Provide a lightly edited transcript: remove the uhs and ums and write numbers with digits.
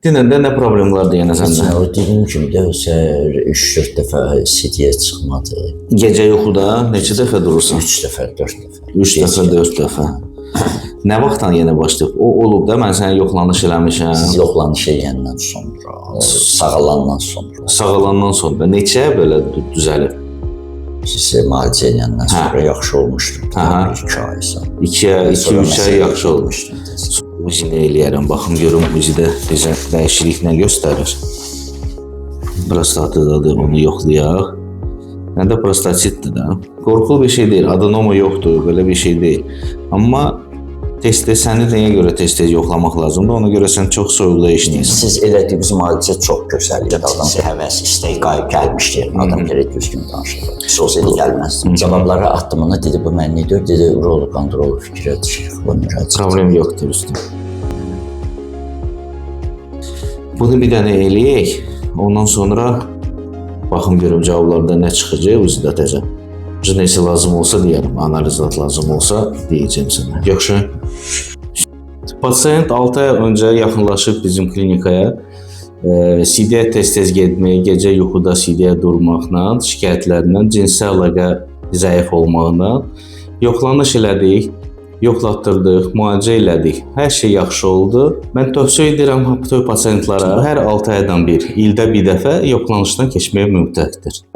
Dinəndə nə problemlər deyənə səndə? O dediyim kimi də səhər 3-4 dəfə CD-yə çıxmadı. Gecə yuxuda neçə dəfə durursan? 3 dəfə, 4 dəfə. 3 dəfə, 4 dəfə. Nə vaxtdan yenə başlayıb? O olub da mən sənə yoxlanış eləmişəm. Siz yoxlanış eləyəndən sonra, sağalandan sonra. Sağalandan sonra neçə belə düzəlib? Siz müalicə eləyəndən sonra yaxşı olmuşdur. 2 ay sonra. 2-3 ay yaxşı olmuşdu. Uzi nə eləyərəm, baxım görüm uzidə bizə dəyişiklik nə göstərir. Prostatdadır, onu yoxlayaq. Məndə prostatitdir də. Qorxulu bir şey deyil, adenoma yoxdur, belə bir şey deyil. Amma tez-tez səni nəyə görə tez-tez yoxlamaq lazımdır, ona görə sən çox soyuqda işləyirsən. Siz elədiyiniz müalicə çox gözəl idi. Adam həvəs, istək qayıb gəlmişdi. Adam elə düzgün danışır. Söz elə gəlməz. Cavabları atdımına dedi, bu mən nə deyir? Dedi, urolog, androlog fikrə düşür. Problem yoxdur üstüm. Bunu bir dənə eləyək. Ondan sonra baxım görüm cavablarda nə çıxacaq uzidə təzə. Nəsə lazım olsa deyərəm, analizat lazım olsa deyəcəm sənə. Yaxşı. Pasiyent 6 ay öncə yaxınlaşıb bizim klinikaya. CD-yə tez-tez getməyə, gecə yuxuda CD-yə durmaqla, şikayətlərindən, cinsi əlaqə zəif olmağına yoxlanış elədik, yoxlatdırdıq, müalicə elədik. Hər şey yaxşı oldu. Mən tövsiyə edirəm bütün pasiyentlara hər 6 aydan bir, ildə bir dəfə yoxlanışdan keçməyə mütləqdir.